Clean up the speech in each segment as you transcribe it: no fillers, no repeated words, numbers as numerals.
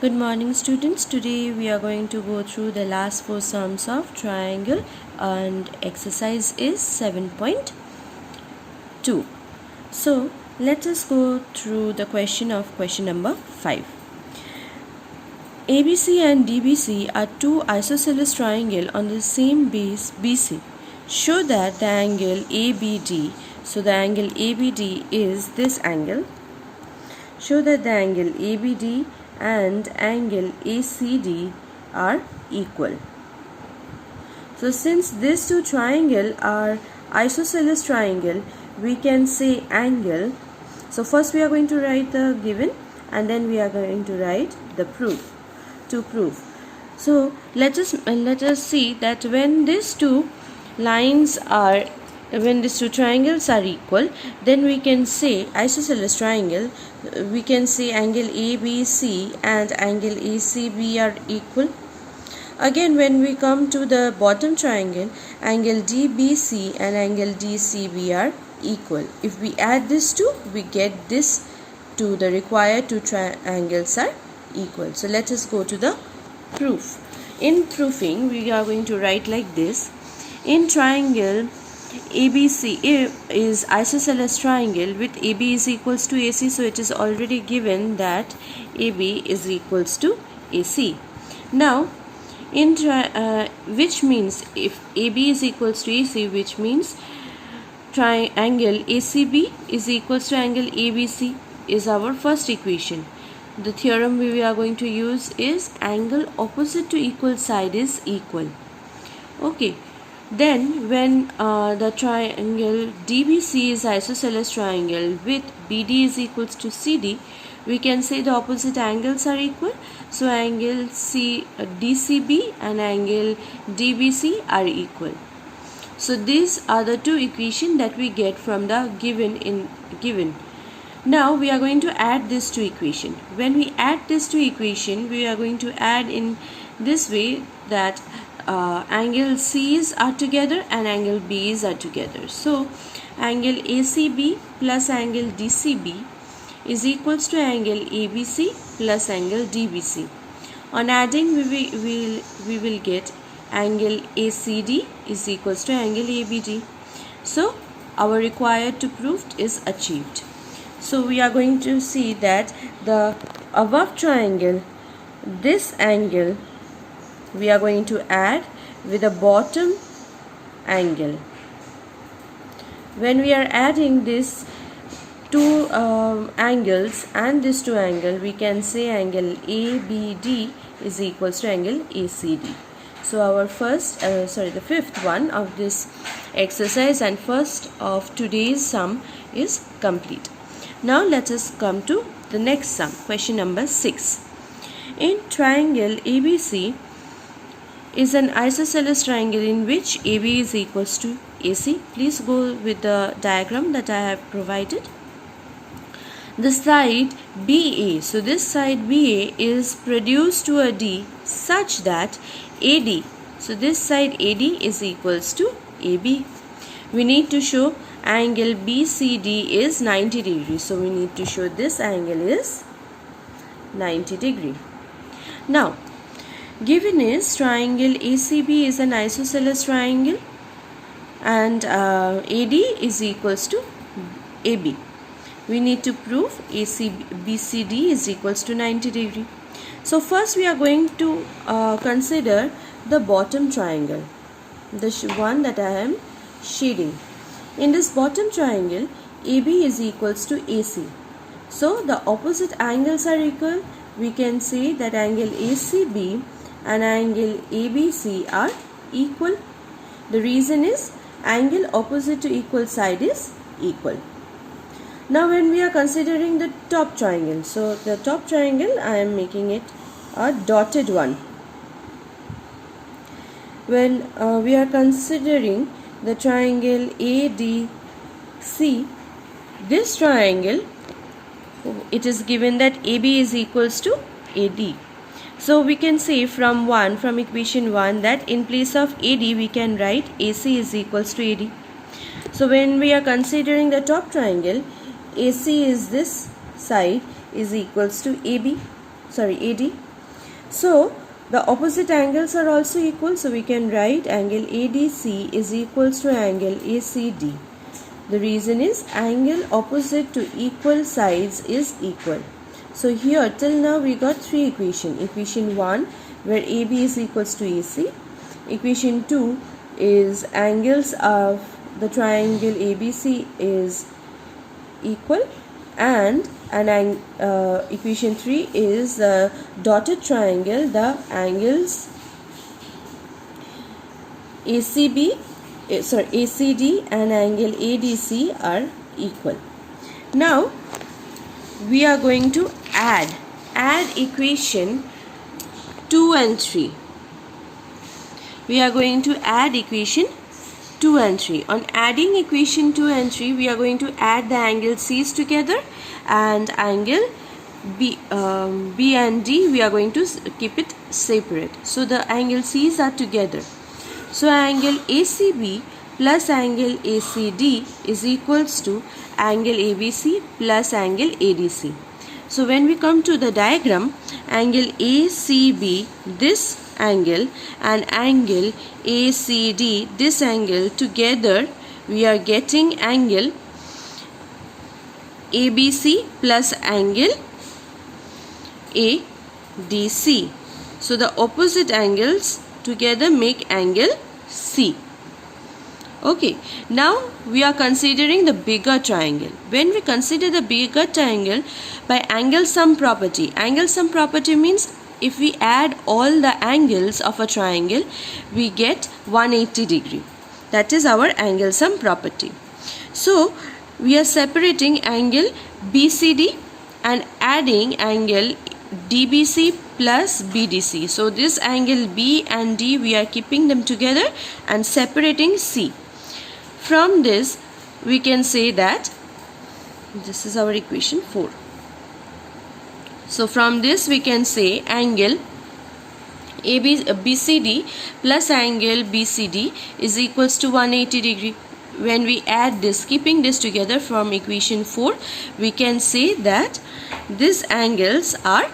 Good morning students. Today we are going to go through the last 4 sums of triangle and exercise is 7.2. So let us go through the question number 5. ABC and DBC are two isosceles triangles on the same base BC. Show that the angle ABD, so the angle ABD is this angle. Show that the angle ABD and angle ACD are equal. So since these two triangles are isosceles triangle, we can say angle. So first we are going to write the given and then we are going to write the proof. To prove. So let us see that when these two triangles are equal, then we can say isosceles triangle, we can say angle ABC and angle ACB are equal. Again, when we come to the bottom triangle, angle DBC and angle DCB are equal. If we add these two, we get this two, the required two triangles are equal. So let us go to the proof. In proofing, we are going to write like this. In triangle ABC is isosceles triangle with AB is equals to AC, so it is already given that AB is equals to AC. Now in which means if AB is equals to AC, which means triangle ACB is equals to angle ABC is our first equation. The theorem we are going to use is angle opposite to equal side is equal. Okay. Then when the triangle DBC is isosceles triangle with BD is equals to CD, we can say the opposite angles are equal. So angle DCB and angle DBC are equal. So these are the two equations that we get from the given. Now we are going to add these two equations. When we add these two equations, we are going to add in this way that angle C's are together and angle B's are together. So angle ACB plus angle DCB is equals to angle ABC plus angle DBC. On adding, we will get angle ACD is equals to angle ABD. So our required to prove is achieved. So we are going to see that the above triangle, this angle we are going to add with a bottom angle. When we are adding these two angles and this two angle, we can say angle ABD is equals to angle ACD. So our the fifth one of this exercise and first of today's sum is complete. Now let us come to the next sum, question number 6. In triangle ABC is an isosceles triangle in which AB is equals to AC. Please go with the diagram that I have provided. The side BA, so this side BA is produced to a D such that AD, so this side AD is equals to AB. We need to show angle BCD is 90 degrees. So we need to show this angle is 90 degree. Now, given is triangle ACB is an isosceles triangle and AD is equals to AB. We need to prove BCD is equals to 90 degree. So first we are going to consider the bottom triangle, the one that I am shading. In this bottom triangle, AB is equals to AC. So the opposite angles are equal. We can say that angle ACB and angle ABC are equal. The reason is angle opposite to equal side is equal. Now when we are considering the top triangle, so the top triangle I am making it a dotted one. When we are considering the triangle ADC, this triangle, it is given that AB is equals to AD. So we can say from equation 1 that in place of AD we can write AC is equals to AD. So when we are considering the top triangle, AC is this side is equals to AD. So the opposite angles are also equal, so we can write angle ADC is equals to angle ACD. The reason is angle opposite to equal sides is equal. So here till now we got three equations. Equation 1 where AB is equals to AC. Equation 2 is angles of the triangle ABC is equal, and equation 3 is the dotted triangle, the angles ACD and angle ADC are equal. Now we are going to add equation 2 and 3. We are going to add equation 2 and 3. On adding equation 2 and 3, we are going to add the angle C's together, and angle B and D we are going to keep it separate. So the angle C's are together. So angle ACB plus angle ACD is equals to angle ABC plus angle ADC. So when we come to the diagram, angle ACB, this angle, and angle ACD, this angle, together we are getting angle ABC plus angle ADC. So the opposite angles together make angle C. Okay, now we are considering the bigger triangle. When we consider the bigger triangle by angle sum property means if we add all the angles of a triangle, we get 180 degree. That is our angle sum property. So we are separating angle BCD and adding angle DBC plus BDC. So this angle B and D, we are keeping them together and separating C. From this we can say that this is our equation 4. So from this we can say angle BCD plus angle BCD is equals to 180 degree. When we add this, keeping this together from equation 4, we can say that these angles are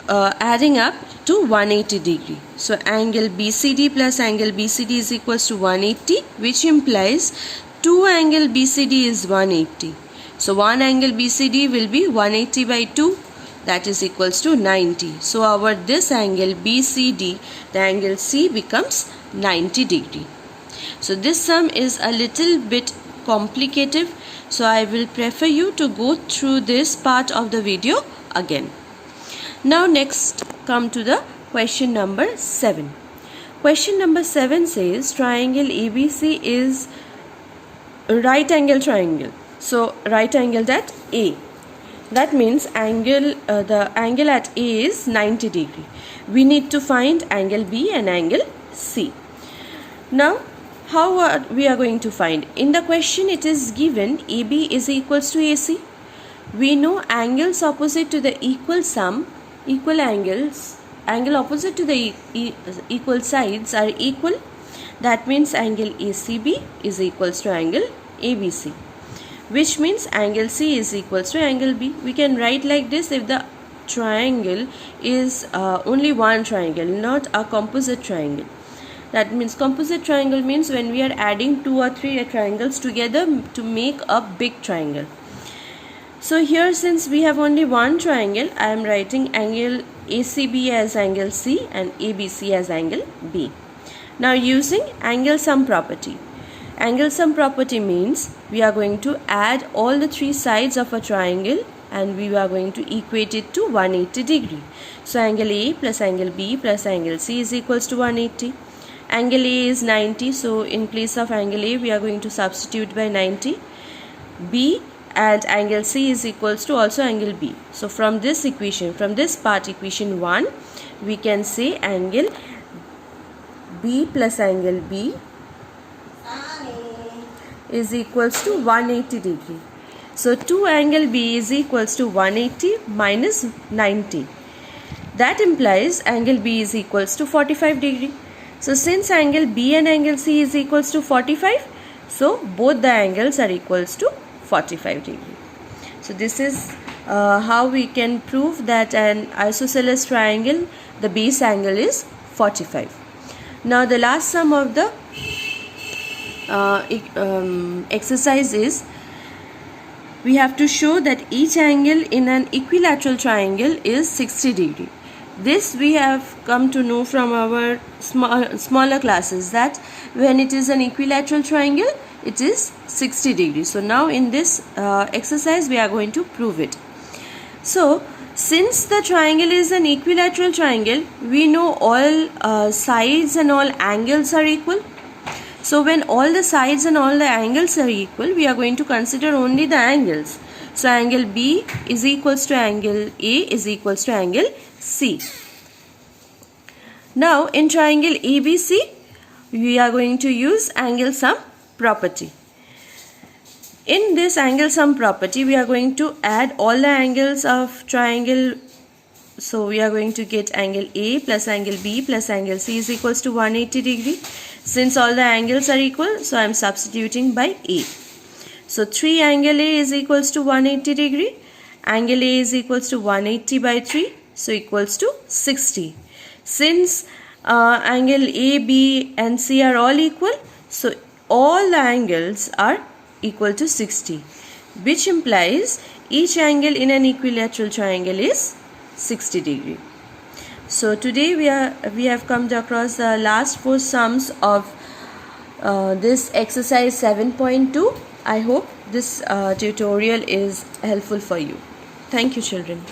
adding up to 180 degree. So angle BCD plus angle BCD is equals to 180, which implies 2 angle BCD is 180. So one angle BCD will be 180 by 2, that is equals to 90. So our this angle BCD, the angle C, becomes 90 degree. So this sum is a little bit complicated, so I will prefer you to go through this part of the video again. Now next come to the question number 7. Question number 7 says triangle ABC is a right angle triangle. So right angled at A. That means the angle at A is 90 degree. We need to find angle B and angle C. Now how we are going to find? In the question it is given AB is equals to AC. We know angles opposite to the equal angles, angle opposite to the equal sides are equal. That means angle ACB is equals to angle ABC, which means angle C is equals to angle B. We can write like this if the triangle is only one triangle, not a composite triangle. That means composite triangle means when we are adding 2 or 3 triangles together to make a big triangle. So here, since we have only one triangle, I am writing angle ACB as angle C and ABC as angle B. Now using angle sum property. Angle sum property means we are going to add all the 3 sides of a triangle and we are going to equate it to 180 degree. So angle A plus angle B plus angle C is equals to 180. Angle A is 90, so in place of angle A we are going to substitute by 90. B and angle C is equals to also angle B. So from this equation, from this part, equation 1, we can say angle B plus angle B is equals to 180 degree. So 2 angle B is equals to 180 minus 90. That implies angle B is equals to 45 degree. So since angle B and angle C is equals to 45, so both the angles are equals to 45 degree. So this is how we can prove that an isosceles triangle, the base angle is 45. Now the last sum of the exercise is, we have to show that each angle in an equilateral triangle is 60 degree. This we have come to know from our smaller classes, that when it is an equilateral triangle, it is 60 degrees. So now in this exercise we are going to prove it. So since the triangle is an equilateral triangle, we know all sides and all angles are equal. So when all the sides and all the angles are equal, we are going to consider only the angles. So angle B is equals to angle A is equals to angle C. Now in triangle ABC, we are going to use angle sum property. In this angle sum property, we are going to add all the angles of triangle. So we are going to get angle A plus angle B plus angle C is equals to 180 degree. Since all the angles are equal, so I am substituting by A. So 3 angle A is equals to 180 degree. Angle A is equals to 180 by 3, so equals to 60. Since angle A, B and C are all equal, so all the angles are equal to 60, which implies each angle in an equilateral triangle is 60 degree. So today we have come across the last 4 sums of this exercise 7.2. I hope this tutorial is helpful for you. Thank you, children.